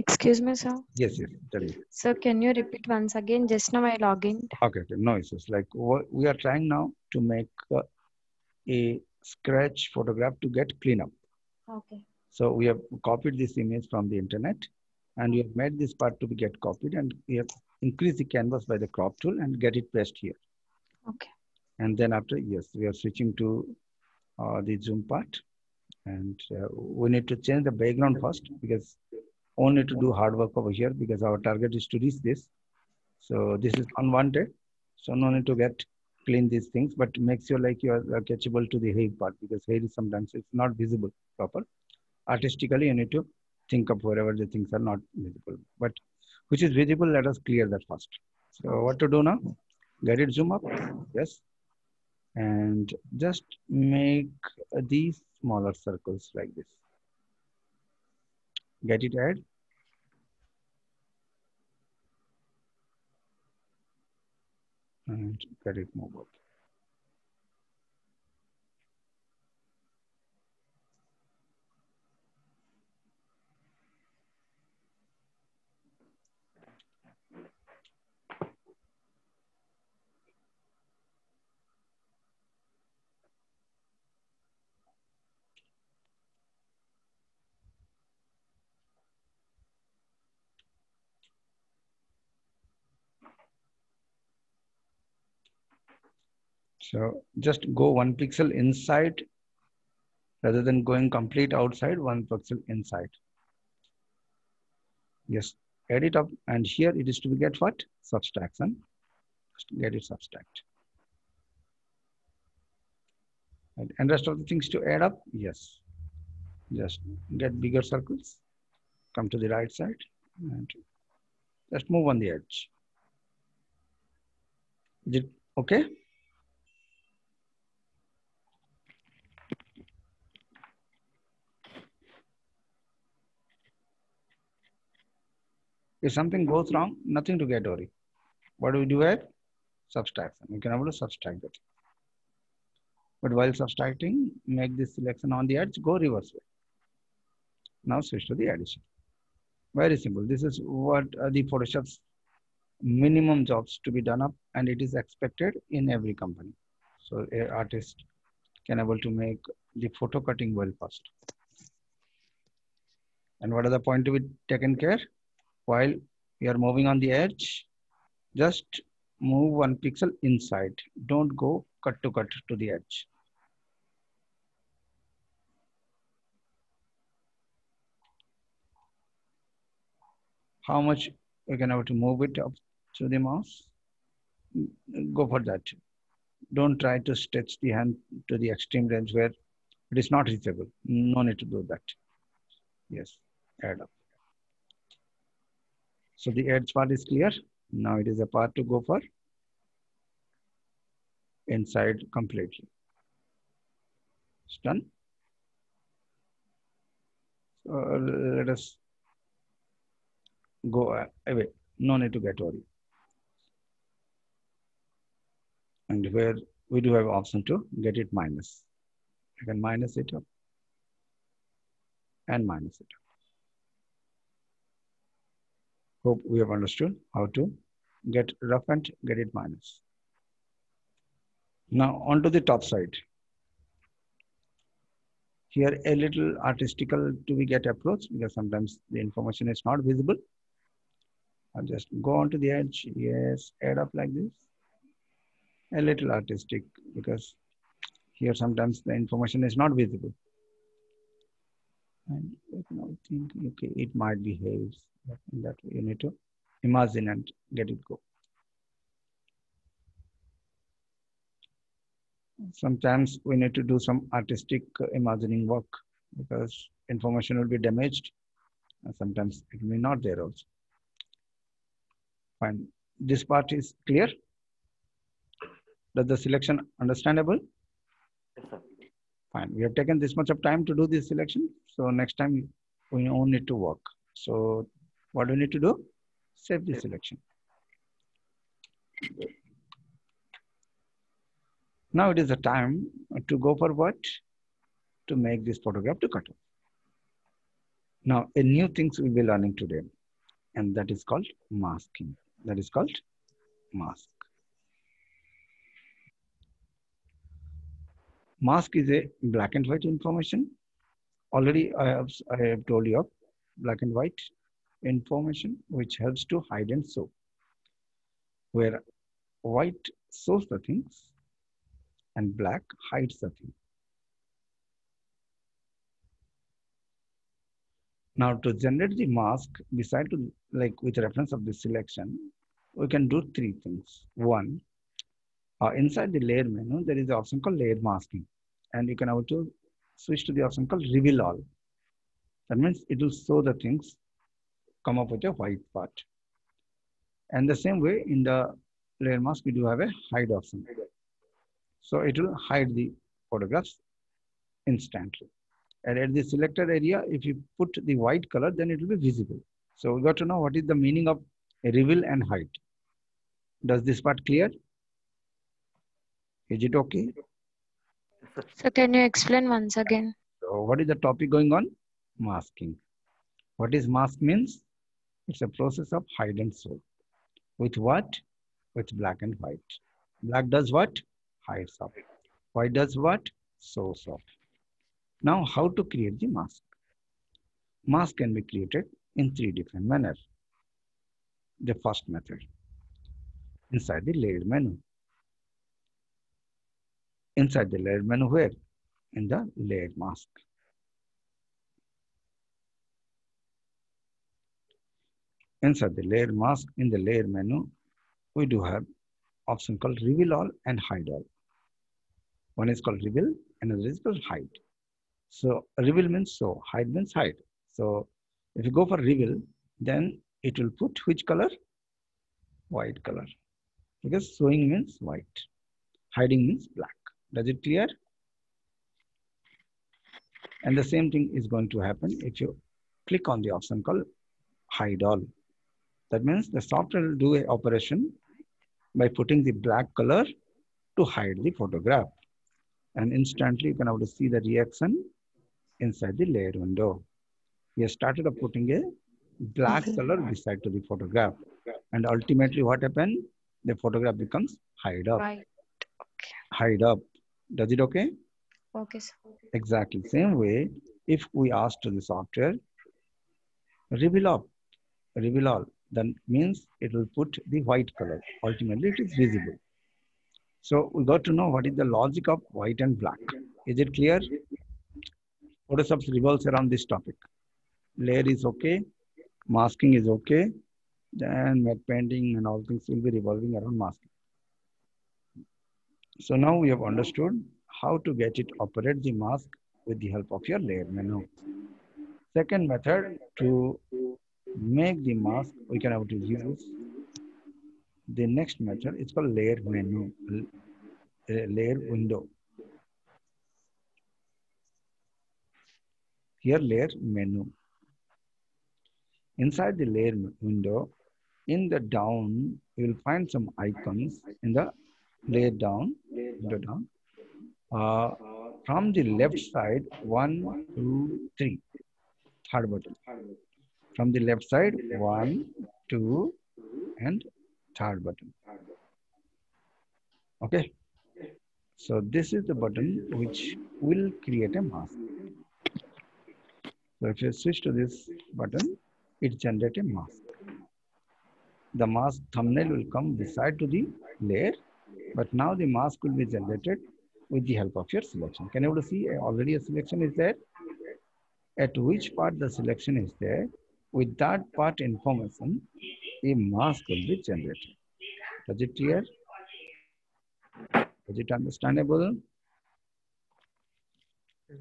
Excuse me, sir. Yes, yes, tell me. Sir, can you repeat once again? Just now I logged in. Okay, okay, no issues. Like we are trying now to make a scratch photograph to get clean up. Okay. So we have copied this image from the internet and we have made this part to be get copied and we have increased the canvas by the crop tool and get it pressed here. Okay. And then after, yes, we are switching to the zoom part and we need to change the background first because only to do hard work over here because our target is to reach this. So this is unwanted. So no need to get clean these things, but make sure like you are catchable to the hair part because hair is sometimes it's not visible proper. Artistically, you need to think of wherever the things are not visible, but which is visible, let us clear that first. So what to do now? Get it zoom up. Yes. And just make these smaller circles like this. Get it add. And get it move up. So just go 1 pixel inside rather than going complete outside, 1 pixel inside. Yes, add it up and here it is to be get what? Subtraction. Just get it subtract. And rest of the things to add up, yes. Just get bigger circles, come to the right side and just move on the edge. Is it okay? If something goes wrong, nothing to get worried. What do we do at? Subtraction. You can able to subtract that. But while subtracting, make this selection on the edge, go reverse way. Now switch to the addition. Very simple. This is what the Photoshop's minimum jobs to be done up and it is expected in every company. So a artist can able to make the photo cutting well first. And what are the point to be taken care? While you are moving on the edge, just move 1 pixel inside. Don't go cut to the edge. How much you can have to move it up to the mouse? Go for that. Don't try to stretch the hand to the extreme range where it is not reachable. No need to do that. Yes, add up. So the edge part is clear. Now it is a part to go for inside completely. It's done. So let us go away. No need to get worried. And where we do have option to get it minus. You can minus it up and minus it up. Hope we have understood how to get rough and get it minus. Now onto the top side. Here a little artistical to we get approach because sometimes the information is not visible. I'll just go onto the edge. Yes, add up like this. A little artistic because here sometimes the information is not visible. And you can think, okay, it might be haze. But in that way, you need to imagine and get it go. Sometimes we need to do some artistic imagining work because information will be damaged. And sometimes it may not there also. Fine. This part is clear. Does the selection understandable? Yes, sir. Fine. We have taken this much of time to do this selection. So next time we only need to work. So what do we need to do? Save the selection. Now it is the time to go for what? To make this photograph to cut off. Now a new things we'll be learning today. and that is called masking. That is called mask. Mask is a black and white information. Already I have told you of black and white information which helps to hide and show, where white shows the things and black hides the thing. Now to generate the mask, beside to like with reference of the selection, we can do three things. One, inside the layer menu, there is an option called layer masking, and you can also switch to the option called reveal all. That means it will show the things come up with a white part. And the same way in the layer mask, we do have a hide option. So it will hide the photographs instantly. And at the selected area, if you put the white color, then it will be visible. So we got to know what is the meaning of reveal and hide. Does this part clear? Is it okay? Yes, sir. So can you explain once again? So what is the topic going on? Masking. What is mask means? It's a process of hide and show. With what? With black and white. Black does what? Hides up. White does what? Shows off. Now, how to create the mask? Mask can be created in three different manners. The first method, inside the layer menu. Inside the layer menu where? In the layer mask. Inside the layer mask, in the layer menu, we do have option called reveal all and hide all. One is called reveal, another is called hide. So reveal means show, hide means hide. So if you go for reveal, then it will put which color? White color. Because showing means white, hiding means black. Does it clear? And the same thing is going to happen if you click on the option called hide all. That means the software will do a operation by putting the black color to hide the photograph. And instantly you can able to see the reaction inside the layer window. We have started of putting a black color beside to the photograph. And ultimately what happened? The photograph becomes hide up. Right. Okay. Hide up. Does it okay? Okay, sir. Exactly. Same way, if we ask to the software, reveal up, reveal all, then means it will put the white color. Ultimately, it is visible. So we got to know what is the logic of white and black. Is it clear? Photoshop revolves around this topic. Layer is okay, masking is okay, then matte painting and all things will be revolving around masking. So now we have understood how to get it operate the mask with the help of your layer menu. Second method to make the mask we can have to use the next method. It's called layer menu, layer window. Here layer menu. Inside the layer window, in the down, you will find some icons in the layer down, window down. Uh, from the left side, one, two, three, third button. From the left side, one, two, and third button. Okay. So this is the button which will create a mask. So if you switch to this button, it generates a mask. The mask thumbnail will come beside to the layer, but now the mask will be generated with the help of your selection. Can you able to see already a selection is there? At which part the selection is there? With that part information, a mask will be generated. Does it clear? Is it understandable?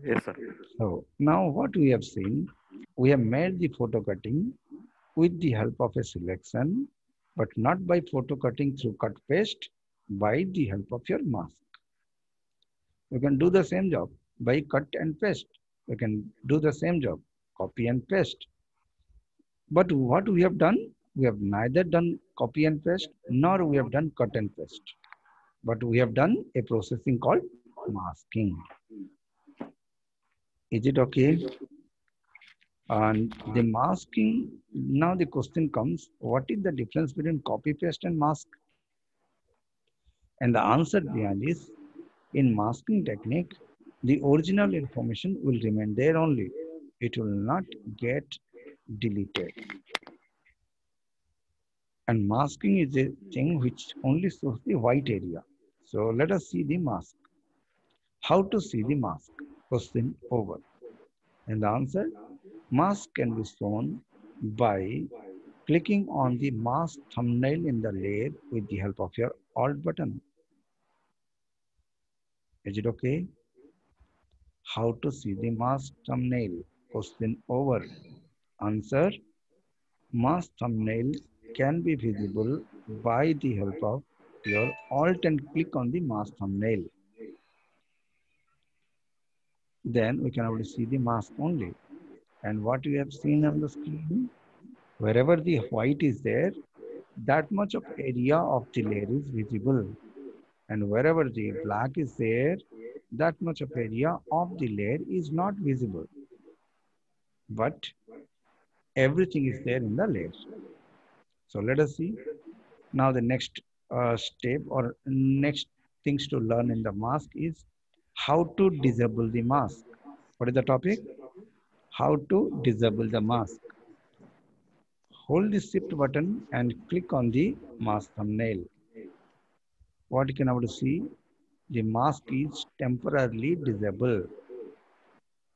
Yes, sir. So now what we have seen, we have made the photo cutting with the help of a selection, but not by photo cutting through cut paste, by the help of your mask. You can do the same job by cut and paste. You can do the same job, copy and paste. But what we have done, we have neither done copy and paste, nor we have done cut and paste. But we have done a processing called masking. Is it okay? And the masking, now the question comes, what is the difference between copy paste and mask? And the answer behind is, in masking technique, the original information will remain there only. It will not get deleted. And masking is a thing which only shows the white area. So let us see the mask. How to see the mask? Question over. And the answer, mask can be shown by clicking on the mask thumbnail in the layer with the help of your Alt button. Is it okay? How to see the mask thumbnail? Question over. Answer, mask thumbnail can be visible by the help of your Alt and click on the mask thumbnail. Then we can able to see the mask only. And what you have seen on the screen, wherever the white is there, that much of area of the layer is visible. And wherever the black is there, that much of area of the layer is not visible. But everything is there in the layer. So let us see. Now the next step or next things to learn in the mask is how to disable the mask. What is the topic? How to disable the mask. Hold the shift button and click on the mask thumbnail. What you can able to see, the mask is temporarily disabled.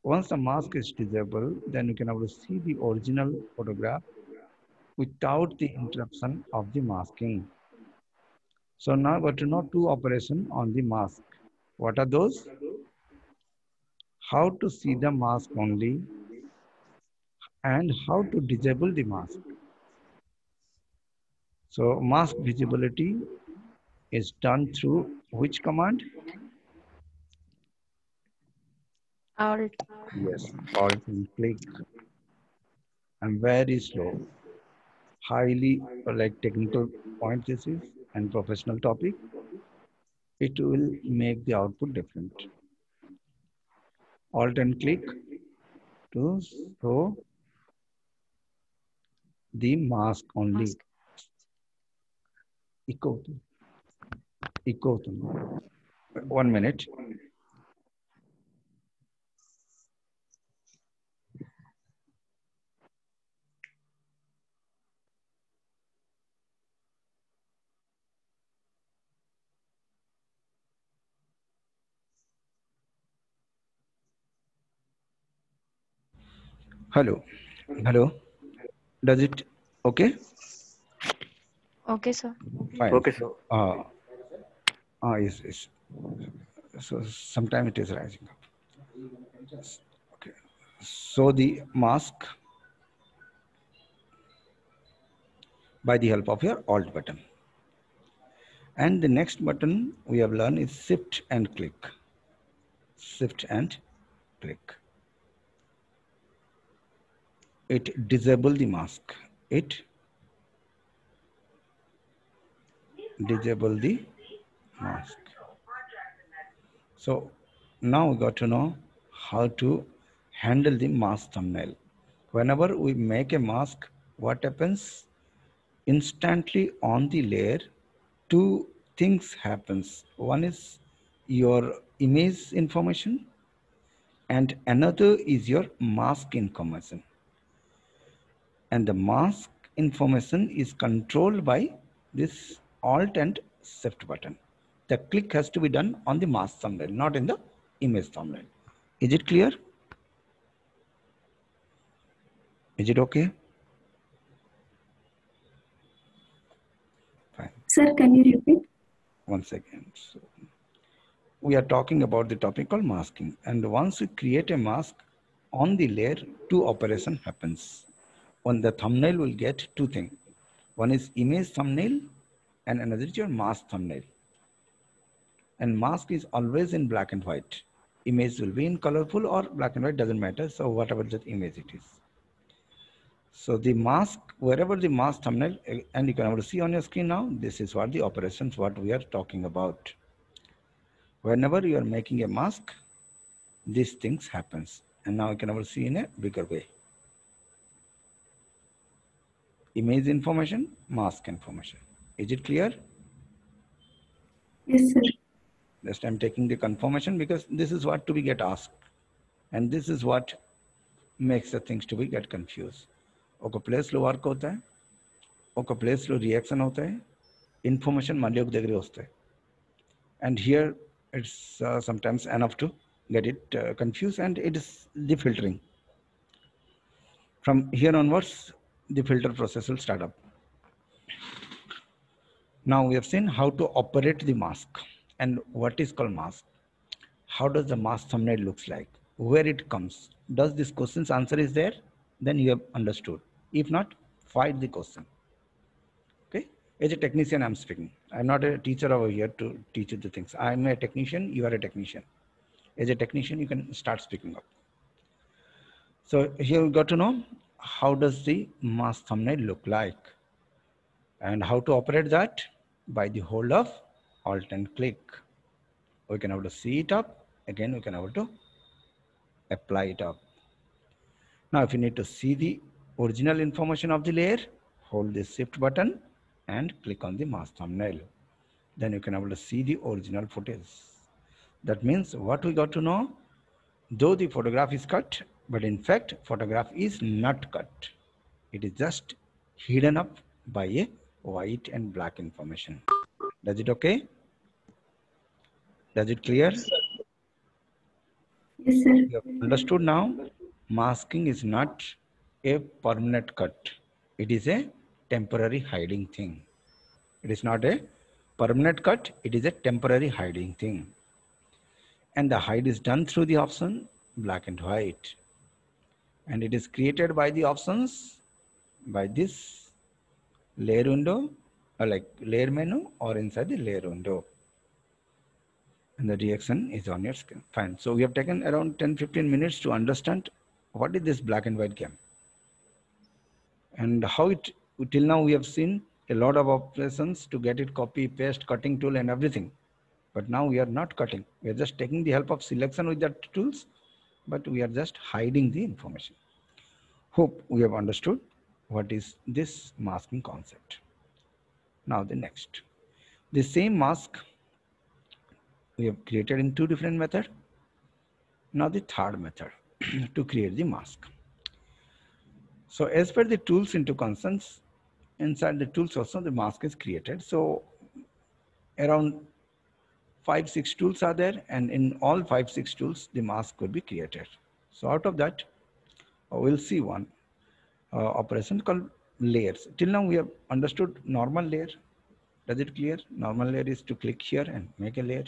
Once the mask is disabled, then you can able to see the original photograph without the interruption of the masking. So now we to know two operations on the mask. What are those? How to see the mask only and how to disable the mask. So mask visibility is done through which command? Alt. Yes, Alt and click. And very slow, highly like technical point this is and professional topic. It will make the output different. Alt and click to show the mask only. Mask. Echo, echo. 1 minute. Hello, hello. Does it okay? Okay, sir. Fine. Okay, sir. Uh, yes, yes. So sometime it is rising up. Okay. So the mask by the help of your Alt button. And the next button we have learned is Shift and click. Shift and click. It disable the mask. It disable the mask. So now we got to know how to handle the mask thumbnail. Whenever we make a mask, what happens? Instantly on the layer, two things happens. One is your image information and another is your mask information. And the mask information is controlled by this Alt and Shift button. The click has to be done on the mask thumbnail, not in the image thumbnail. Is it clear? Is it okay? Fine. Sir, can you repeat? One second. So we are talking about the topic called masking. And once we create a mask on the layer, two operation happens. On the thumbnail will get two things. One is image thumbnail and another is your mask thumbnail. And mask is always in black and white. Image will be in colorful or black and white, doesn't matter. So whatever the image it is. So the mask, wherever the mask thumbnail, and you can able to see on your screen now, this is what the operations, what we are talking about. Whenever you are making a mask, these things happens. And now you can able to see in a bigger way. Image information, mask information. Is it clear? Yes, sir. Just I'm taking the confirmation because this is what to be get asked. And this is what makes the things to be get confused. ఒక ప్లేస్లో work అవుతాయి, ఒక ప్లేస్లో reaction అవుతాయి, information మళ్ళీ ఒక దగ్గర వస్తాయి. And here it's sometimes enough to get it confused, and it is the filtering. From here onwards, the filter process will start up. Now we have seen how to operate the mask and what is called mask. How does the mask thumbnail looks like? Where it comes? Does this question's answer is there? Then you have understood. If not, find the question. Okay? As a technician, I'm speaking. I'm not a teacher over here to teach you the things. I'm a technician. You are a technician. As a technician, you can start speaking up. So here we got to know how does the mask thumbnail look like and how to operate that by the hold of Alt and click. We can have to see it up. Again, we can have to apply it up. Now, if you need to see the original information of the layer, hold the shift button and click on the mask thumbnail. Then you can able to see the original footage. That means what we got to know, though the photograph is cut, but in fact, photograph is not cut. It is just hidden up by a white and black information. Does it okay? Does it clear? Yes, sir. You have understood now, masking is not a permanent cut. It is a temporary hiding thing. It is not a permanent cut. It is a temporary hiding thing. And the hide is done through the option black and white. And it is created by the options by this layer window, or like layer menu, or inside the layer window. And the reaction is on your screen. Fine. So we have taken around 10-15 minutes to understand what is this black and white game and how it, till now we have seen a lot of operations to get it copy, paste, cutting tool and everything. But now we are not cutting. We are just taking the help of selection with that tools, but we are just hiding the information. Hope we have understood what is this masking concept. Now the next. The same mask we have created in two different methods. Now the third method to create the mask. So as per the tools into constants, inside the tools also the mask is created. So around 5-6 tools are there, and in all 5-6 tools the mask could be created. So out of that we'll see one operation called layers. Till now we have understood normal layer. Does it clear? Normal layer is to click here and make a layer.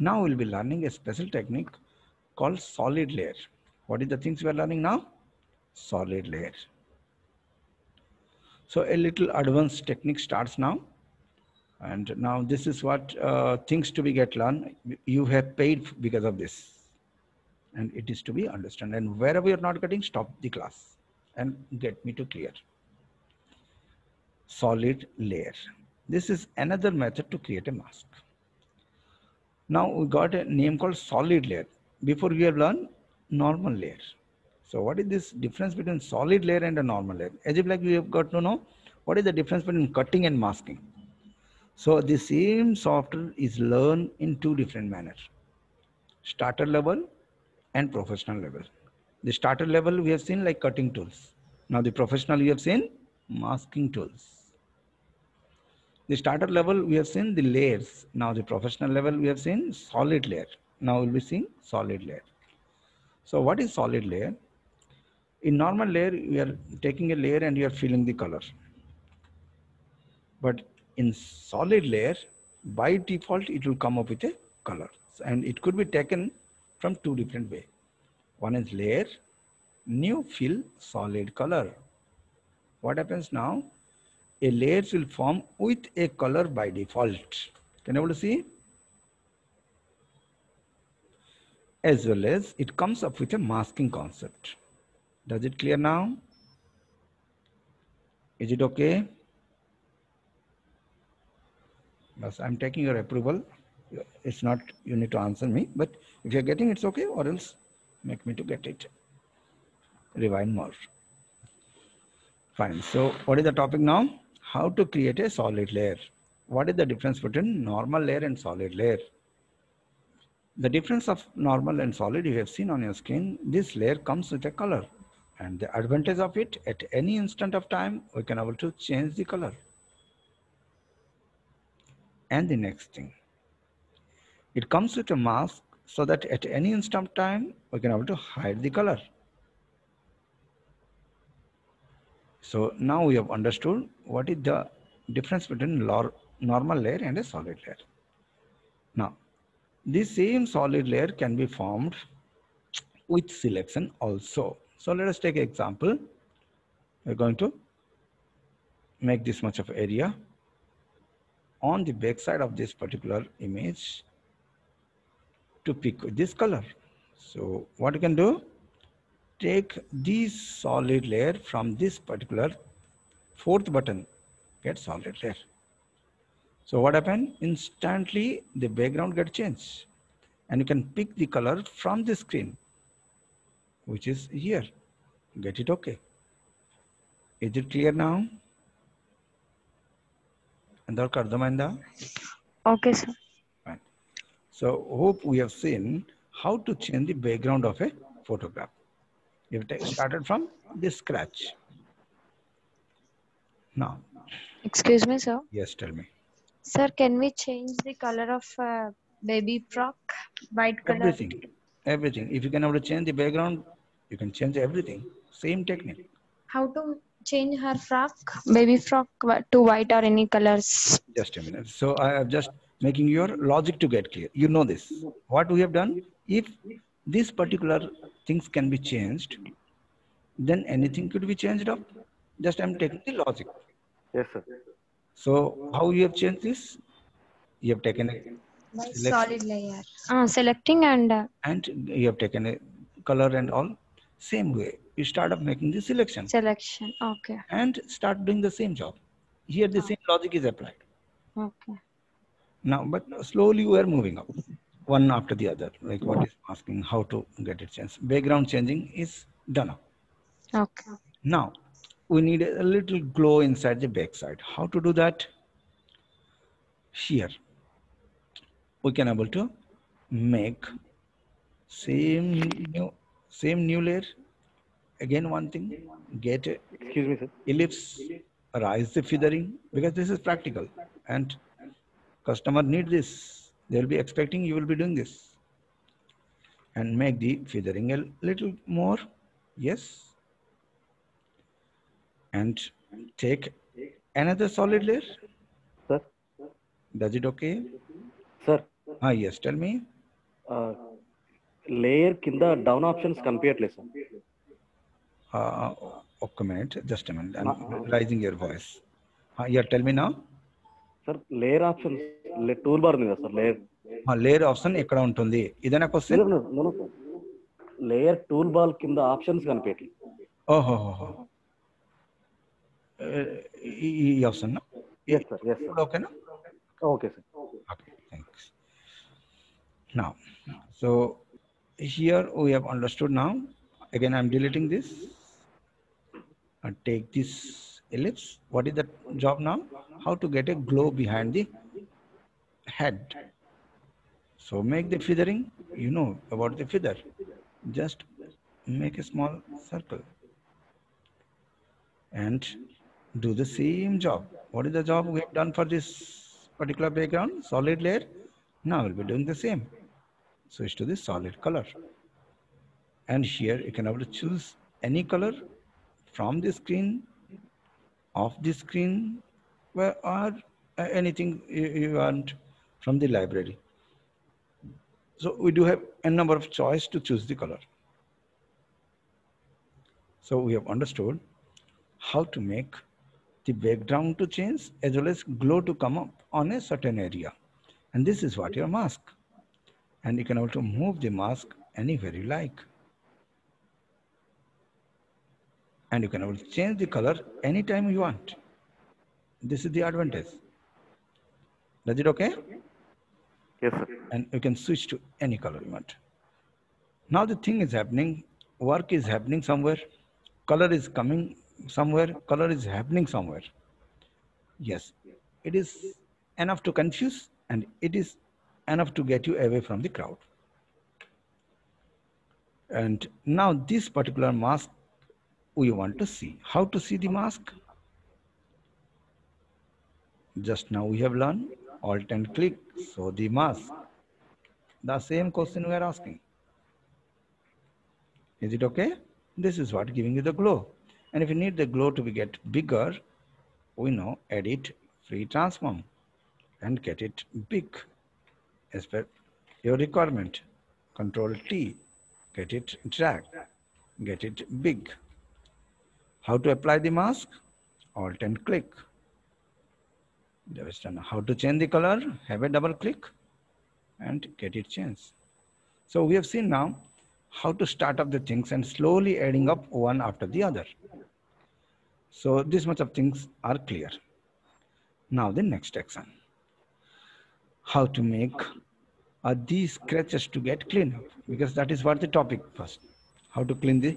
Now we'll be learning a special technique called solid layer. What is the things we are learning now? Solid layer. So a little advanced technique starts now. And now this is what things to be get learned. You have paid because of this. And it is to be understood. And wherever you're not getting, stop the class and get me to clear. Solid layer. This is another method to create a mask. Now we got a name called solid layer. Before we have learned normal layer. So what is this difference between solid layer and a normal layer? As if like we have got to know what is the difference between cutting and masking. So the same software is learned in two different manners. Starter level and professional level. The starter level we have seen like cutting tools. Now the professional we have seen masking tools. The starter level we have seen the layers. Now the professional level we have seen solid layer. Now we'll be seeing solid layer. So what is solid layer? In normal layer we are taking a layer and you are filling the color. But in solid layer, by default it will come up with a color, and it could be taken from two different ways. One is layer, new fill, solid color. What happens now? A layer will form with a color by default. Can you able to see? As well as it comes up with a masking concept. Does it clear now? Is it okay? Yes, I'm taking your approval. It's not you need to answer me, but if you're getting it's okay, or else make me to get it. Rewind more. Fine. So what is the topic now? How to create a solid layer. What is the difference between normal layer and solid layer? The difference of normal and solid you have seen on your screen. This layer comes with a color. And the advantage of it, at any instant of time, we can able to change the color. And the next thing, it comes with a mask so that at any instant of time, we can able to hide the color. So now we have understood what is the difference between normal layer and a solid layer. Now, this same solid layer can be formed with selection also. So let us take an example. We're going to make this much of area. On the back side of this particular image to pick this color. So what you can do, take this solid layer from this particular fourth button, get solid layer. So what happened? Instantly the background get changed and you can pick the color from the screen, which is here. Get it okay? Is it clear now? అందరికి అర్థమైందా? Okay, sir. Fine. So hope we have seen how to change the background of a photograph. You have started from this scratch. Now, Excuse me, sir. yes, tell me. Sir, can we change the color of baby frock? White color. Everything. If you can able to change the background, you can change everything. Same technique. How to change her frock, baby frock to white or any colors? Just a minute. So I am just making your logic to get clear. You know this. What we have done, if this particular things can be changed, then anything could be changed up. Just I'm taking the logic. Yes, sir. So how you have changed this? You have taken a By selection solid layer. Selecting and and you have taken a color and all. Same way. You start up making the selection selection. Okay. and start doing the same job. Here the same logic is applied. Okay. Now, but slowly we are moving up, one after the other. Like what is asking, how to get it changed. Background changing is done up. Okay. Now, we need a little glow inside the backside. How to do that? Here, we can able to make same new layer. Again, one thing, get a Excuse me, sir. ellipse, rise the feathering, because this is practical and customer need this. They'll be expecting you will be doing this. And make the feathering a little more. Yes. And take another solid layer. Sir. Does it okay? Sir. Yes, tell me. Layer కింద down options కనిపించట్లేదు sir. ఒక్క minute, just a minute. I'm raising your voice. Yeah, tell me now. Sir layer options tool bar ఉంది కదా sir, layer option ఎక్కడ ఉంటుంది? ఇదేనా question? Layer tool bar కింద options కనిపించట్లేదు. ఓహో, ఈ ఆప్షన్ ఓకేనా? Okay sir. Okay, thanks. Now, so here we have understood now. Again, I'm deleting this and take this ellipse. What is the job now? How to get a glow behind the head. So make the feathering. You know about the feather. Just make a small circle and do the same job. What is the job we have done for this particular background? Solid layer. Now we'll be doing the same. Switch to the solid color. And here you can have to choose any color from the screen, off the screen, or anything you want from the library. So we do have a number of choice to choose the color. So we have understood how to make the background to change as well as glow to come up on a certain area. And this is what your mask. And you can also move the mask anywhere you like. And you can also change the color anytime you want. This is the advantage. Does it okay? Yes, sir. And you can switch to any color you want. Now the thing is happening, work is happening somewhere, color is coming somewhere color is happening somewhere. Yes, it is enough to confuse and it is enough to get you away from the crowd. And now this particular mask we want to see. How to see the mask? Just now we have learned Alt and click. So the mask. The same question we are asking. Is it okay? This is what giving you the glow. And if you need the glow to be get bigger, we know edit free transform and get it big as per your requirement. Control T, get it drag, get it big. How to apply the mask? Alt and click. That is done. How to change the color? Have a double click and get it changed. So we have seen now how to start up the things and slowly adding up one after the other. So this much of things are clear. Now the next action. How to make these scratches to get clean up, because that is what the topic first. How to clean the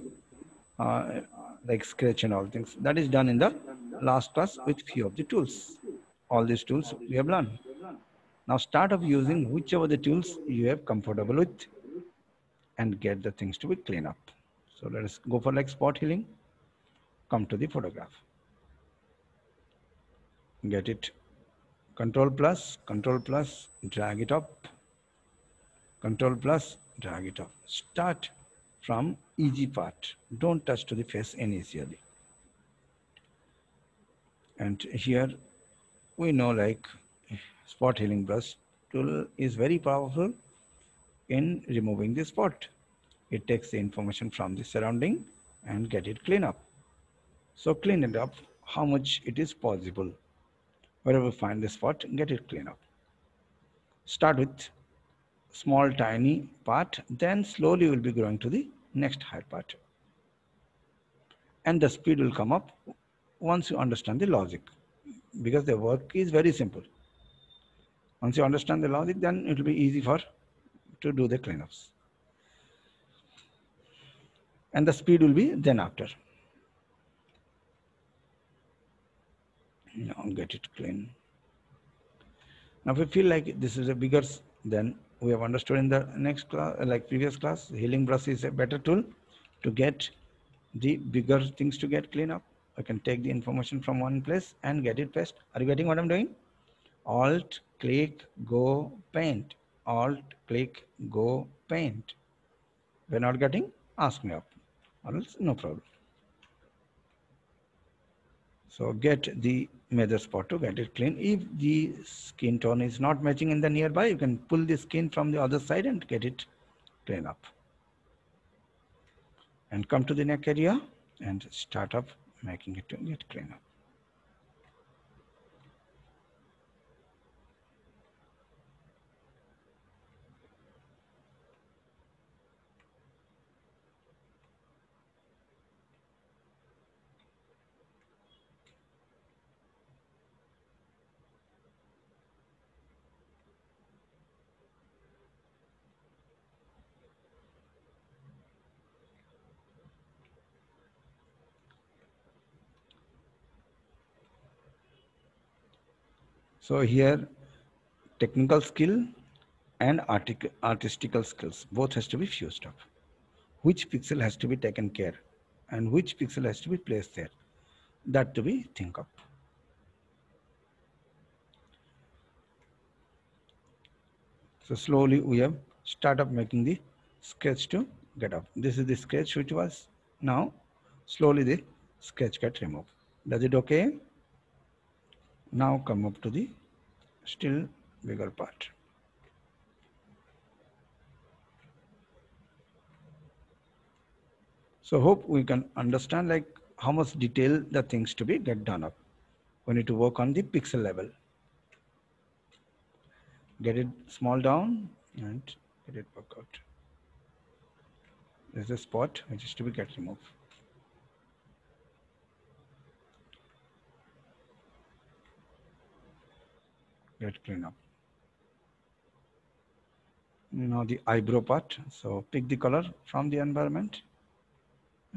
uh, like scratch and all things. That is done in the last class with few of the tools. All these tools we have learned. Now start off using whichever the tools you have comfortable with and get the things to be clean up. So let us go for like spot healing. Come to the photograph. Get it. Control plus, drag it up. Control plus, drag it up. Start from easy part. Don't touch to the face initially. And here we know like spot healing brush tool is very powerful in removing the spot. It takes the information from the surrounding and get it clean up. So clean it up how much it is possible. Wherever you find the spot, get it clean up. Start with small tiny part, then slowly you will be growing to the next higher part. And the speed will come up once you understand the logic, because the work is very simple. Once you understand the logic, then it will be easy for to do the cleanups. And the speed will be then after. Now get it clean. Now if you feel like this is a bigger, then we have understood in the next class, like previous class, healing brush is a better tool to get the bigger things to get clean up. I can take the information from one place and get it paste. Are you getting what I'm doing? Alt, click, go, paint. Alt, click, go, paint. We're not getting? Ask me up. Or else, no problem. So get the major spot to get it clean. If the skin tone is not matching in the nearby, you can pull the skin from the other side and get it clean up. And come to the neck area and start up making it to get clean up. So here technical skill and artistical skills both has to be fused up. Which pixel has to be taken care and which pixel has to be placed there, that to be think up. So slowly we have start up making the sketch to get up. This is the sketch which was, now slowly the sketch get removed. Does it okay? Now come up to the still bigger part. So hope we can understand like how much detail the things to be get done up. We need to work on the pixel level. Get it small down and get it work out. There's a spot which is to be get removed. Get clean up. Now the eyebrow part. So pick the color from the environment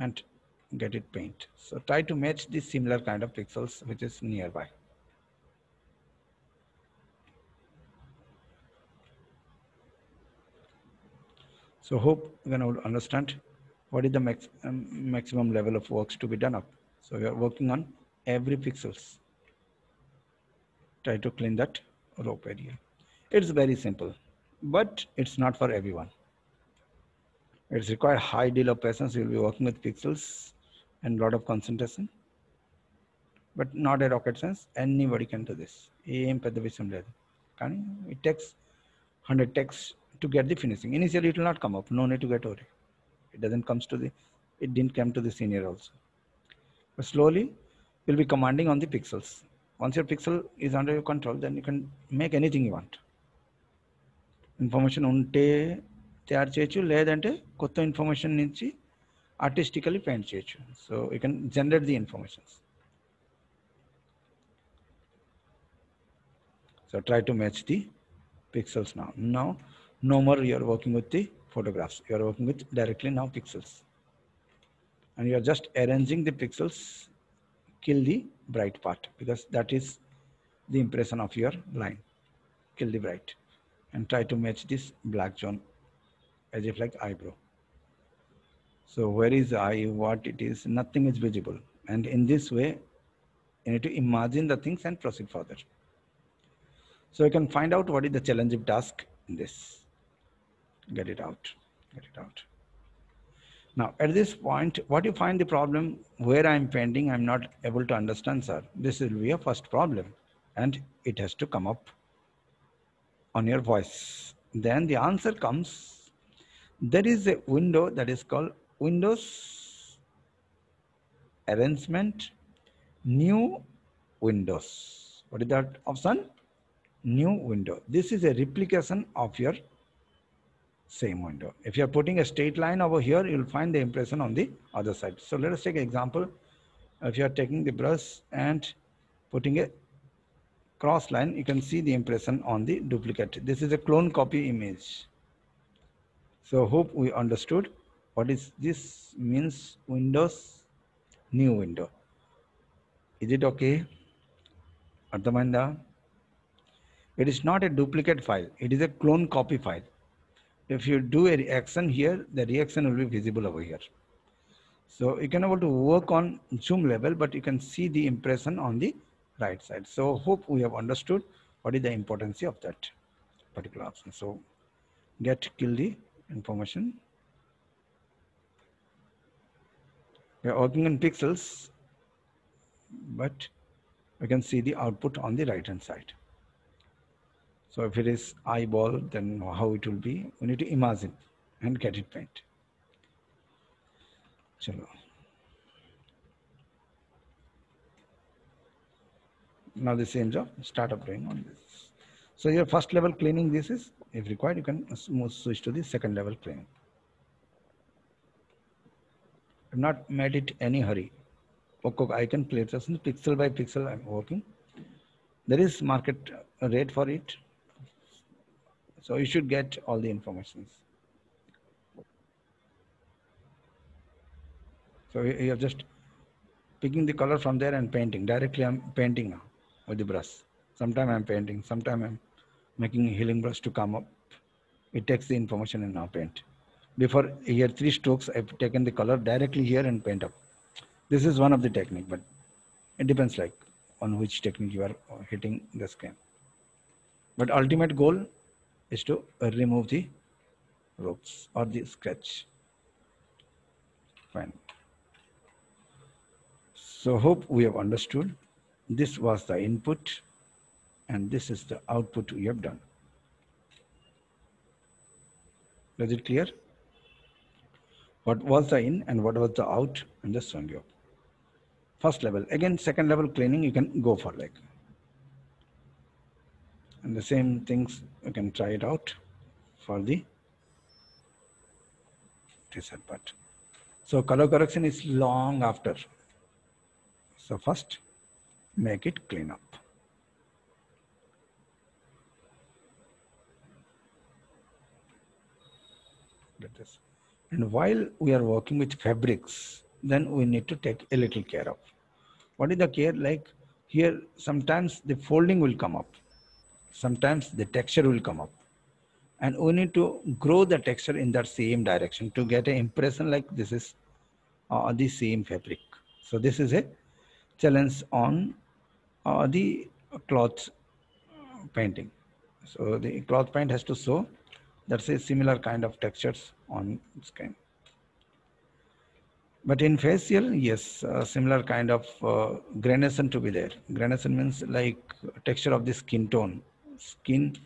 and get it paint. So try to match the similar kind of pixels which is nearby. So hope you can understand what is the maximum level of works to be done up. So we are working on every pixels. Try to clean that rope area. It's very simple, but it's not for everyone. It's required high deal of patience. You'll be working with pixels and a lot of concentration, but not a rocket science. Anybody can do this. ఏం పెద్ద విషయం లేదు. కానీ it takes 100 takes to get the finishing. Initially, it will not come up. No need to get worried. It doesn't comes to the. It didn't come to the senior also. But slowly, you'll be commanding on the pixels. Once your pixel is under your control, then you can make anything you want. Information ఉంటే తయారు చేయొచ్చు, లేదంటే కొత్త information నుంచి ఆర్టిస్టికలీ paint చేయొచ్చు. So you can generate the informations. So try to match the pixels now. Now, no more you are working with the photographs. You are working with directly now pixels. And you are just arranging the pixels, kill the bright part because that is the impression of your line. Kill the bright and try to match this black zone as if like eyebrow. So where is the eye, what it is, nothing is visible. And in this way, you need to imagine the things and proceed further. So you can find out what is the challenging task in this. Get it out. Get it out. Now, at this point, what you find the problem where I'm painting, I'm not able to understand, sir. This will be a first problem. And it has to come up on your voice. Then the answer comes. There is a window that is called Windows Arrangement, New Windows. What is that option? New window. This is a replication of your same window. If you are putting a straight line over here, you will find the impression on the other side. So let us take an example. If you are taking the brush and putting a cross line, you can see the impression on the duplicate. This is a clone copy image. So hope we understood what is this means. Windows new window. Is it okay? Ardhamayinda? It is not a duplicate file. It is a clone copy file. If you do a reaction here, the reaction will be visible over here. So you can able to work on zoom level, but you can see the impression on the right side. So hope we have understood what is the importance of that particular option. So kill the information. We are working on pixels, but we can see the output on the right hand side. So if it is eyeball, then how it will be, we need to imagine and get it paint. Chalo. Now the same job, start up doing on this. So your first level cleaning, this is, if required, you can switch to the second level cleaning. I've not made it any hurry. I can play just pixel by pixel I'm working. There is market rate for it. So you should get all the information. So you are just picking the color from there and painting. Directly I'm painting now with the brush. Sometime I'm painting, sometime I'm making a healing brush to come up. It takes the information and now paint. Before here 3 strokes, I've taken the color directly here and paint up. This is one of the technique, but it depends like on which technique you are hitting the skin. But ultimate goal is to remove the ropes or the scratch. Fine. So hope we have understood. This was the input and this is the output we have done. Is it clear? What was the in and what was the out? I'm just showing you. First level. Again, second level cleaning, you can go for like. And the same things, you can try it out for the t-shirt part. So color correction is long after. So first, make it clean up. Like this. And while we are working with fabrics, then we need to take a little care of. What is the care? Like here, sometimes the folding will come up, sometimes the texture will come up, and we need to grow the texture in that same direction to get an impression like this is the same fabric. So this is a challenge on the cloth painting. So the cloth paint has to show that's a similar kind of textures on skin. But in facial, yes, similar kind of gradation to be there. Gradation means like texture of the skin tone. Skin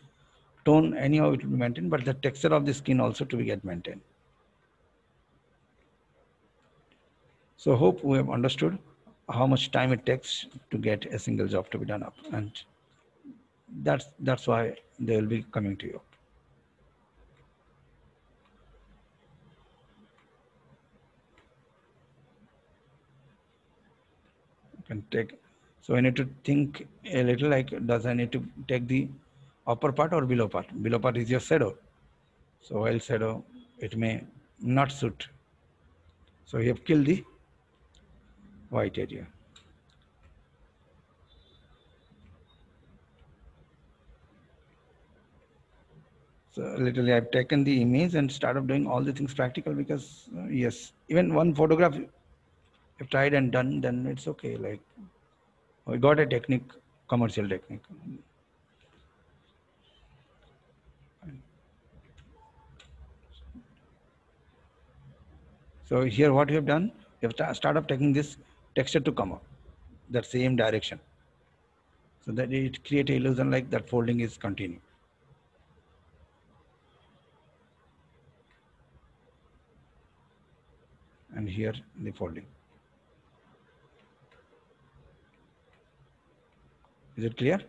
tone anyhow it will be maintained, but the texture of the skin also to be get maintained. So hope we have understood how much time it takes to get a single job to be done up, and that's why they will be coming to you. You can take. So I need to think a little like, does I need to take the upper part or below part? Below part is your shadow. So while shadow, it may not suit. So you have killed the white area. So literally I've taken the image and started doing all the things practical because yes, even one photograph if tried and done, then it's okay. Like we got a technique, commercial technique. So here what you have done, you have started taking this texture to come up, that same direction. So that it create a illusion like that folding is continuing. And here the folding. Is it clear?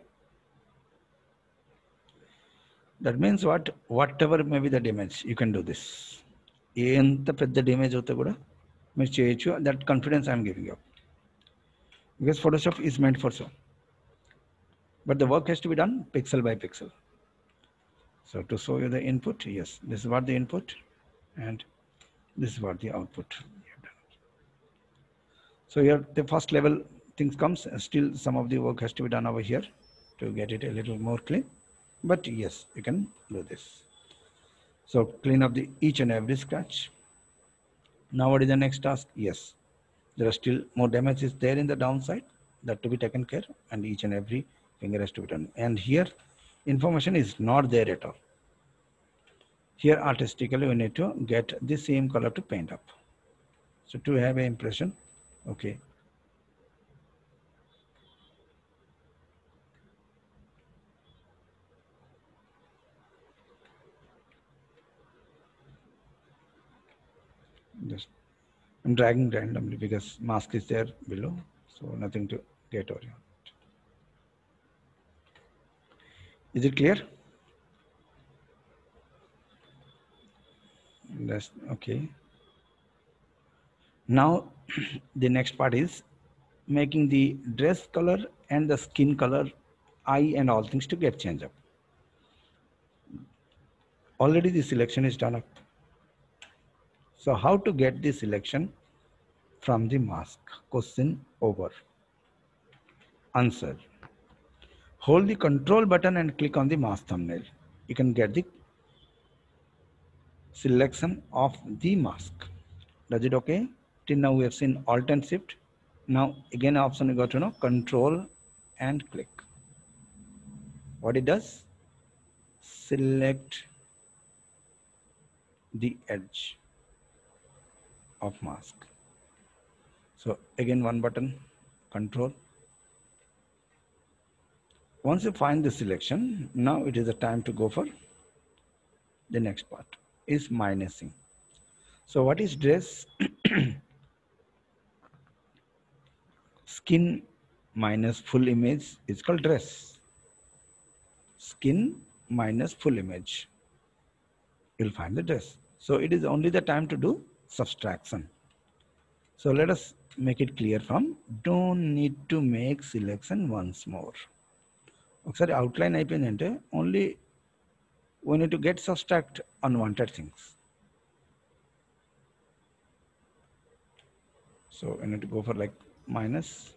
That means what? Whatever may be the damage, you can do this. ఎంత పెద్ద damage అవుతే కూడా మీరు చేయొచ్చు. That confidence I am giving you. Because Photoshop is meant for so. But the work has to be done pixel by pixel. So to show you the input, yes, this is what the input and this is what the output. So here the first level things comes, still some of the work has to be done over here to get it a little more clean. But yes, you can do this. So clean up the each and every scratch. Now what is the next task? Yes, there are still more damage is there in the downside that to be taken care, and each and every finger has to be done. And here information is not there at all. Here artistically we need to get the same color to paint up. So to have an impression, okay. Just I'm dragging randomly because mask is there below, so nothing to get oriented. Is it clear? That's okay. Now the next part is making the dress color and the skin color, eye and all things to get changed up. Already the selection is done up. So how to get the selection from the mask? Question over. Answer. Hold the control button and click on the mask thumbnail. You can get the selection of the mask. Does it okay? Till now we have seen Alt and Shift. Now again option you got to know Control and click. What it does? Select the edge of mask. So again one button, Control. Once you find the selection, now it is the time to go for the next part is minusing. So what is dress? Skin minus full image is called dress. Skin minus full image. You'll find the dress. So it is only the time to do subtraction. So let us make it clear from don't need to make selection once more. ఒకసారి outline అయిపోయిందంటే only we need to get subtract unwanted things. So I need to go for like minus.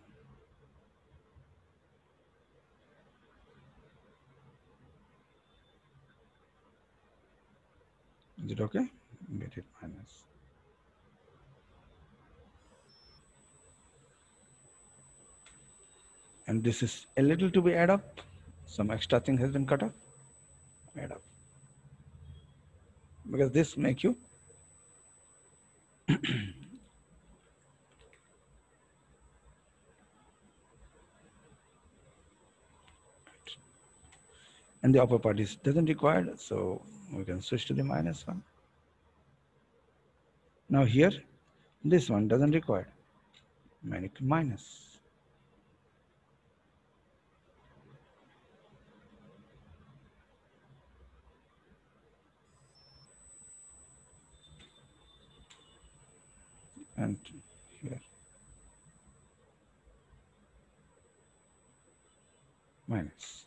Is it okay? Get it minus. And this is a little to be add up. Some extra thing has been cut off. Add up. Because this make you and the upper part is doesn't require, so we can switch to the minus one. Now here, this one doesn't require. Make it minus. And here, minus.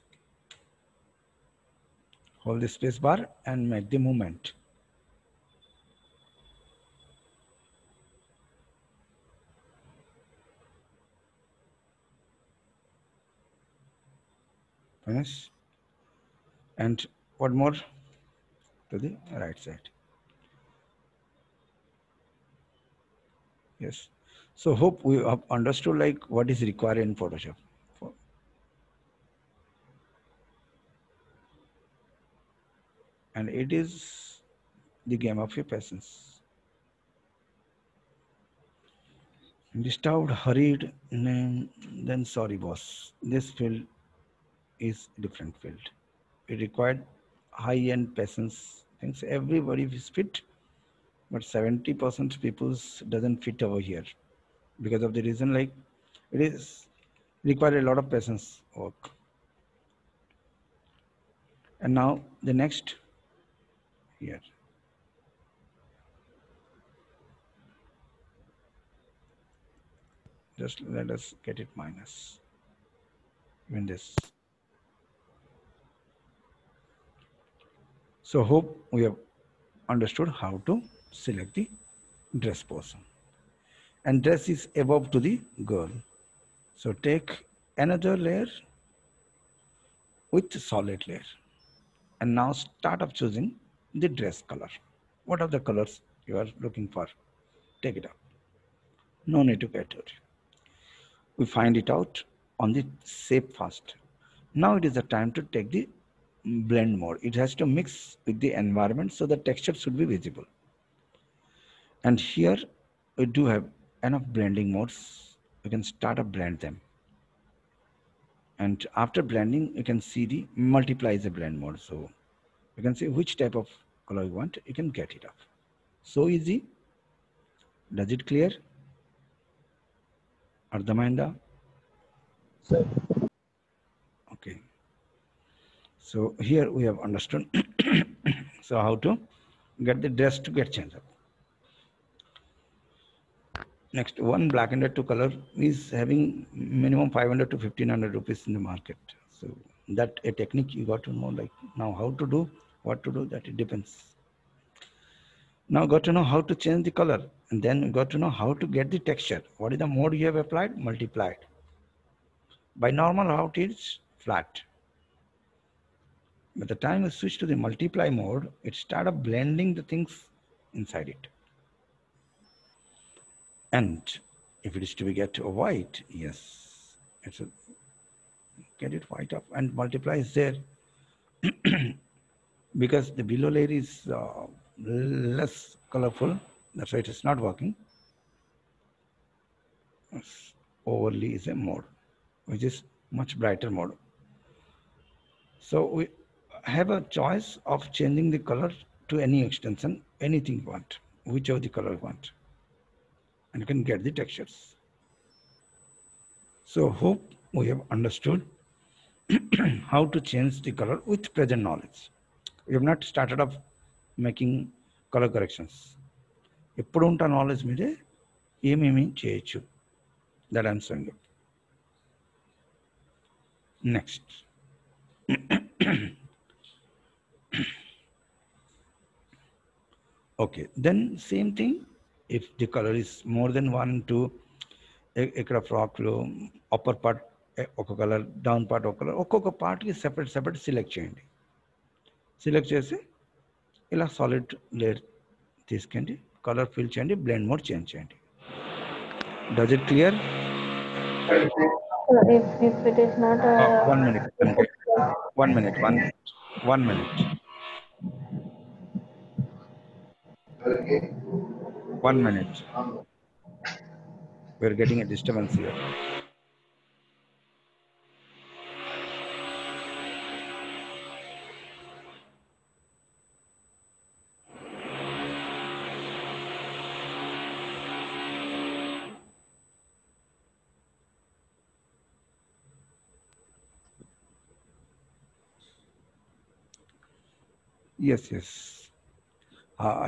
Hold the space bar and make the movement. Finish. And one more to the right side. Yes. So hope we have understood like what is required in Photoshop. And it is the game of your patience. Disturbed, hurried, then sorry boss. This field is different field. It required high-end patience. Things everybody is fit, but 70% people doesn't fit over here because of the reason like it is require a lot of patience work. And now the next here. Just let us get it minus. Even this. So hope we have understood how to select the dress portion. And dress is above to the girl. So take another layer with solid layer. And now start of choosing the dress color. What are the colors you are looking for? Take it up. No need to get it. We find it out on the shape first. Now it is the time to take the blend mode. It has to mix with the environment so the texture should be visible. And here we do have enough blending modes. You can start to blend them. And after blending, you can see the multiply is a blend mode. So you can see which type of color you want. You can get it up. So easy. Does it clear? Ardhamanda? Okay. So here we have understood. So how to get the dress to get changed up. Next, one black and two color is having minimum 500 to 1500 rupees in the market. So that a technique you got to know like now how to do, what to do, that it depends. Now got to know how to change the color and then got to know how to get the texture. What is the mode you have applied? Multiplied. By normal how it is flat. By the time you switch to the multiply mode, it started blending the things inside it. And if it is to be get a white, yes, it's a, get it white up and multiply is there because the below layer is less colorful. That's why it is not working. Overly is a mode, which is much brighter mode. So we have a choice of changing the color to any extension, anything you want, whichever the color you want. And you can get the textures. So hope we have understood how to change the color with present knowledge. We have not started off making color corrections. ఎప్పుడు ఉంటా knowledge మీదే ఏమేమి చేయొచ్చు that I'm saying. Next okay, then same thing if the color is more than 1 2 ఇక్కడ ఫ్రాక్లో upper part ఒక colour, down part ఒక colour, ఒక్కొక్క పార్ట్కి సెపరేట్ సెలెక్ట్ చేయండి. సెలెక్ట్ చేసి ఇలా సాలిడ్ లేయర్ తీసుకెళ్ళి కలర్ ఫిల్ చేయండి, బ్లెండ్ మోడ్ చేంజ్ చేయండి. Does it clear? If it is not 1 minute, 1 minute, 1 minute. 1 minute. We're getting a disturbance here. Yes.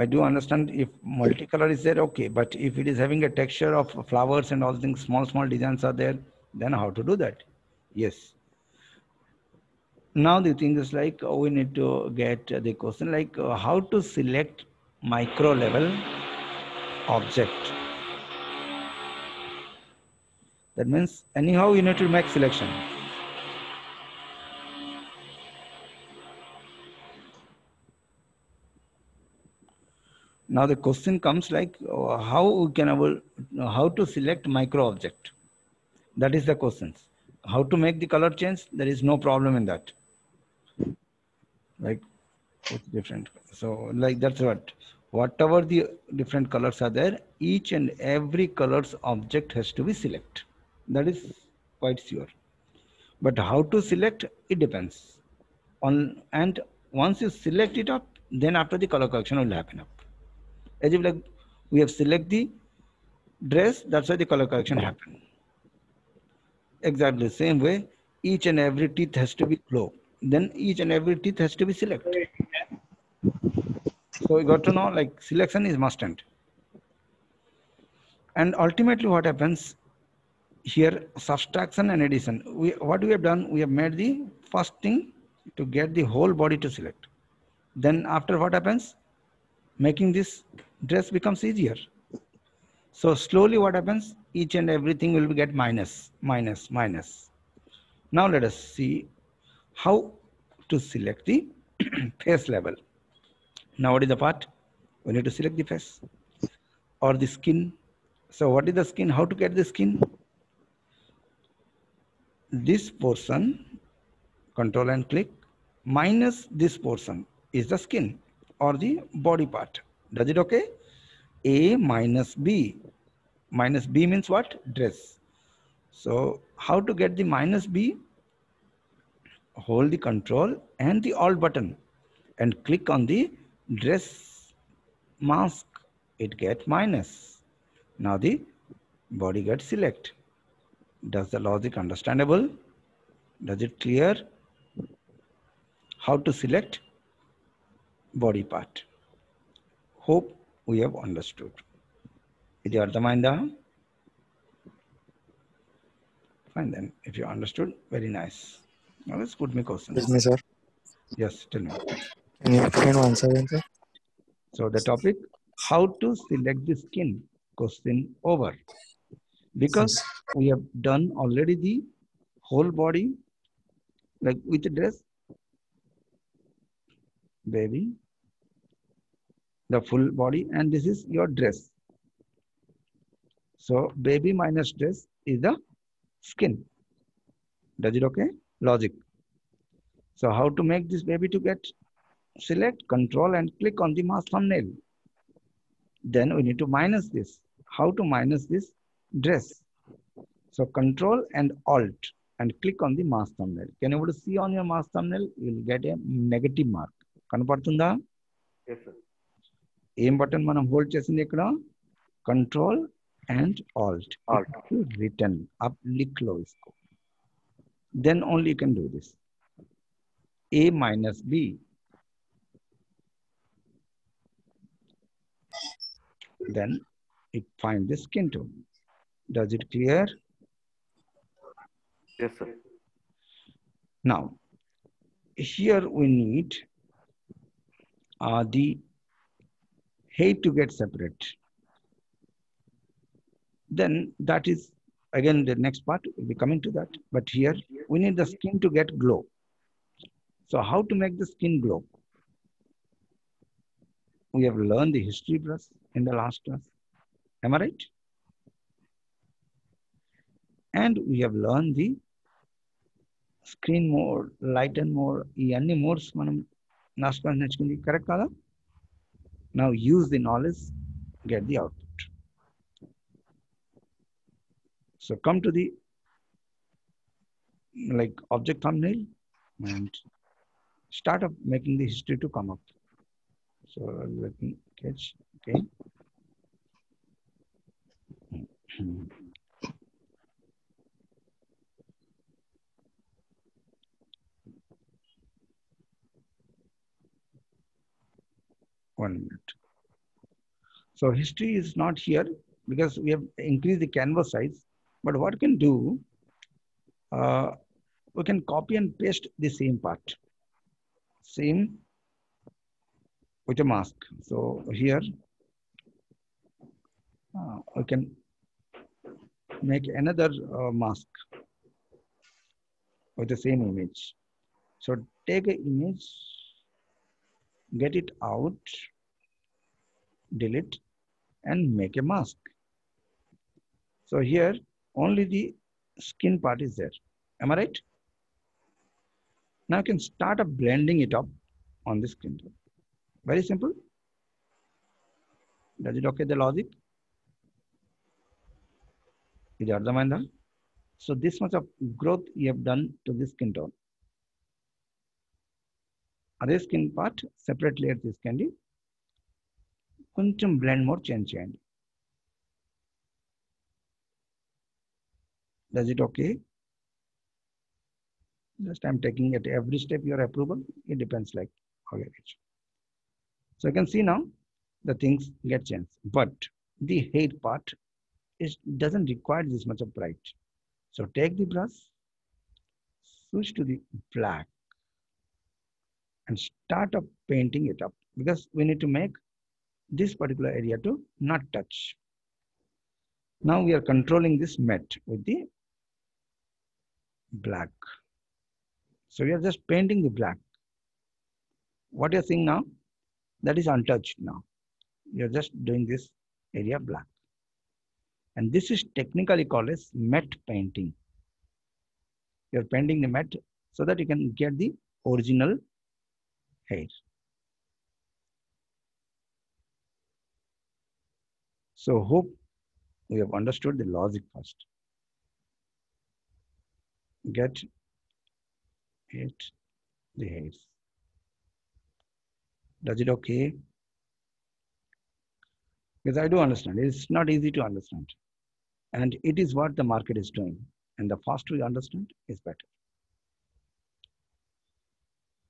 I do understand if multicolor is there, okay. But if it is having a texture of flowers and all things, small designs are there, then how to do that? Yes. Now the thing is like we need to get the question like how to select micro level object. That means anyhow you need to make selection. Now the question comes like how to select micro object. That is the questions. How to make the color change? There is no problem in that. Like it's different. So like that's whatever the different colors are there, each and every color's object has to be select. That is quite sure. But how to select, it depends on, and once you select it up, then after the color correction will happen up. As if like we have select the dress, that's why the color correction happened. Exactly the same way, each and every teeth has to be glow, then each and every teeth has to be select. So you got to know like selection is must and ultimately what happens here, subtraction and addition. What we have done, we have made the first thing to get the whole body to select. Then after what happens, making this dress becomes easier. So slowly what happens, each and everything will be get minus. Now let us see how to select the face level. Now what is the part? We need to select the face or the skin. So what is the skin? How to get the skin? This portion, control and click, minus this portion is the skin or the body part. Does it okay? A minus B. Minus B means what? Dress. So how to get the minus B? Hold the control and the alt button and click on the dress mask. It gets minus. Now the body gets select. Does the logic understandable? Does it clear? How to select body part? Hope we have understood. ఇది అర్థమైందా? Fine then. If you understood, very nice. Now let's put me questions. Excuse me, sir. Yes, tell me. Can you explain once again, sir? So the topic, how to select the skin. Question over. Because we have done already the whole body, like with the dress, baby, the full body, and this is your dress. So baby minus dress is the skin. Does it okay? Logic. So how to make this baby to get select, control and click on the mask thumbnail. Then we need to minus this. How to minus this dress? So control and alt and click on the mask thumbnail. Can you able to see on your mask thumbnail? You will get a negative mark. కనపడుతుందా? Yes, sir. ఏం button మనం hold చేసింది ఇక్కడ? Control and alt. Return up లిక్ లో ఇసుకో. Then only you can do this. A minus B. Then it find the skin tone. Does it clear? Yes, sir. Now, here we need the height to get separate. then that is again the next part. We'll be coming to that. But here we need the skin to get glow. So how to make the skin glow? We have learned the history brush in the last class. Am I right? And we have learned the screen mode, lighten mode, ఈ అన్ని modes మనం last class నేర్చుకుంది correct కాదా? Now use the knowledge, get the output. So come to the like object thumbnail and start up making the history to come up. So let me catch. Okay. 1 minute. So history is not here because we have increased the canvas size. But what we can do, we can copy and paste the same part. Same with a mask. So here we can make another mask with the same image. So take an image, get it out, delete, and make a mask. So here only the skin part is there. Am I right? Now I can start up blending it up on the skin. Very simple. Does it okay the logic? Is it అర్థమైందా? So this much of growth you have done to this skin tone. అదే skin part separate layer తీసుకోండి, కొంచెం blend mode change చేయండి. Does it okay? Just I'm taking at every step your approval. It depends like how you reach. So you can see now the things get changed, but the hair part doesn't require this much of bright. So take the brush, switch to the black, and start up painting it up because we need to make this particular area to not touch. Now we are controlling this matte with the black. So we are just painting the black. What you're seeing now, that is untouched now. You're just doing this area black. And this is technically called as matte painting. You're painting the matte so that you can get the original hair. So hope we have understood the logic first. Get it, the hairs. Does it okay? Because I do understand. It's not easy to understand. And it is what the market is doing. And the faster we understand is better.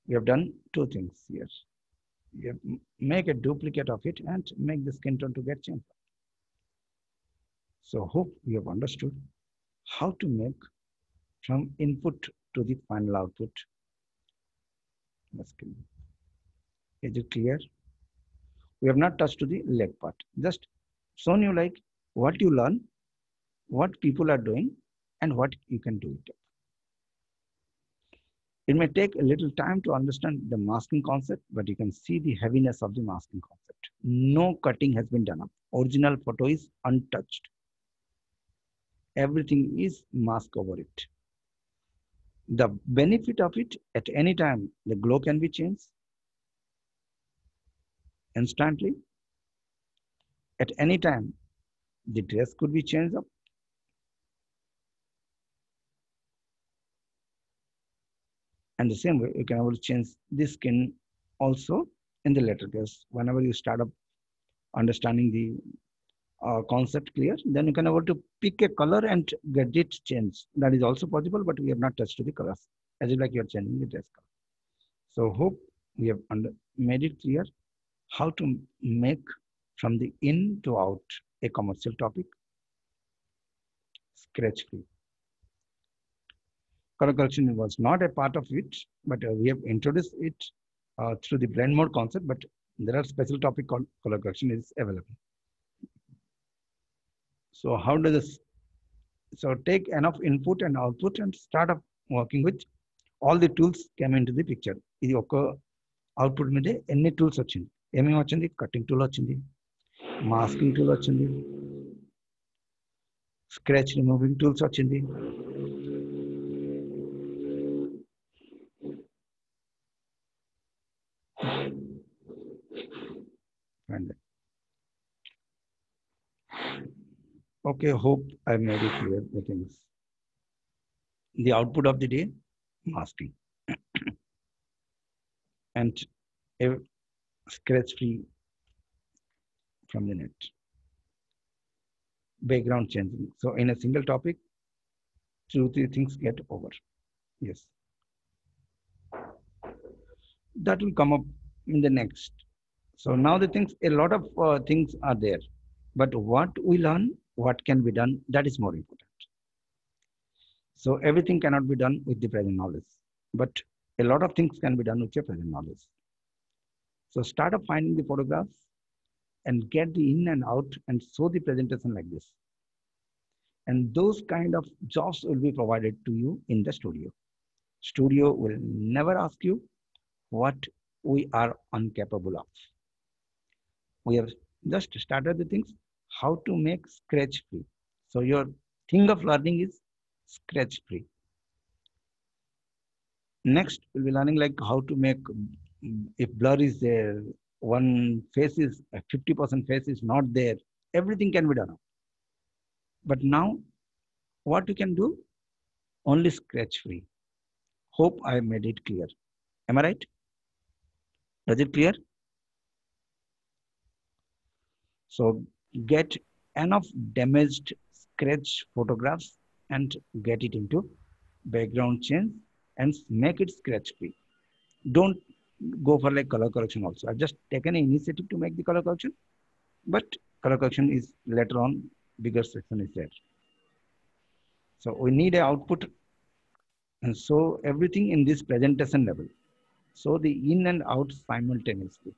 We have done two things here. You have make a duplicate of it and make the skin tone to get changed. So hope you have understood how to make from input to the final output the skin. Is it clear? We have not touched to the leg part. Just shown you like what you learn, what people are doing, and what you can do it. It may take a little time to understand the masking concept, but you can see the heaviness of the masking concept. No cutting has been done up. Original photo is untouched. Everything is masked over it. The benefit of it, at any time, the glow can be changed instantly. At any time, the dress could be changed up. And the same way, you can able to change the skin also in the later case. Whenever you start up understanding the concept clear, then you can able to pick a color and get it changed. That is also possible, but we have not touched the colors as if like you are changing the dress color. So hope we have made it clear how to make from the in to out a commercial topic scratch free. Color correction was not a part of it, but we have introduced it through the blend mode concept, but there are special topic called color correction is available. So how does this? So take enough input and output and start up working with all the tools came into the picture. ఇది ఒక output మీద ఎన్ని tools వచ్చింది, ఏమేమి వచ్చింది? Cutting tool వచ్చింది, masking tool వచ్చింది, scratch removing tools వచ్చింది, and okay, hope I made it clear the things. The output of the day, masking and a scratch free from the net, background changing. So in a single topic, 2 3 things get over. Yes, that will come up in the next. So now the things, a lot of things are there, but what we learn, what can be done, that is more important. So everything cannot be done with the present knowledge, but a lot of things can be done with your present knowledge. So start up finding the photographs and get the in and out and show the presentation like this. And those kind of jobs will be provided to you in the studio. Studio will never ask you what we are incapable of. We have just started the things, how to make scratch free. So your thing of learning is scratch free. Next, we'll be learning like how to make, if blur is there, one face is 50% face is not there, everything can be done. But now, what you can do? Only scratch free. Hope I made it clear. Am I right? Is it clear? So get enough damaged scratch photographs and get it into background change and make it scratch free. Don't go for like color correction also. I've just taken an initiative to make the color correction, but color correction is later on, bigger section is there. So we need an output, and so everything in this presentation level. So the in and out simultaneously.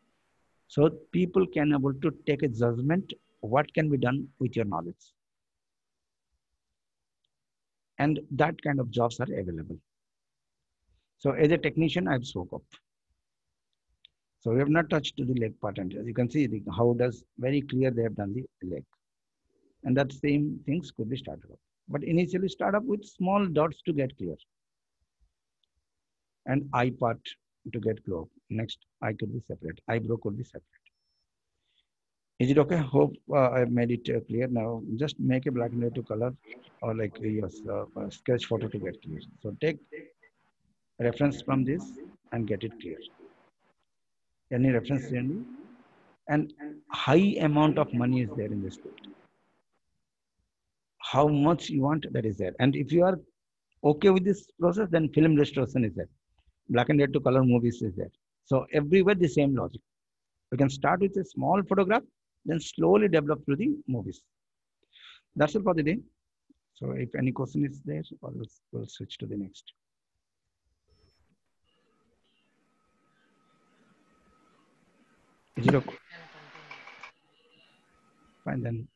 So people can able to take a judgment what can be done with your knowledge. And that kind of jobs are available. So as a technician, I've spoke up. So we have not touched to the leg part, and as you can see how does very clear they have done the leg. And that same things could be started up. But initially start up with small dots to get clear. And eye part to get glow. Next, eye could be separate. Eyebrow could be separate. Is it okay? Hope I've made it clear. Now just make a black and white to color or like yes, sketch photo to get clear. So take reference from this and get it clear. Any reference only? And high amount of money is there in this field. How much you want, that is there. And if you are okay with this process, then film restoration is there. Black and white to color movies is there. So everywhere the same logic. We can start with a small photograph, then slowly develop through the movies. That's all for the day. So if any question is there, we'll switch to the next. Is it okay? Fine then.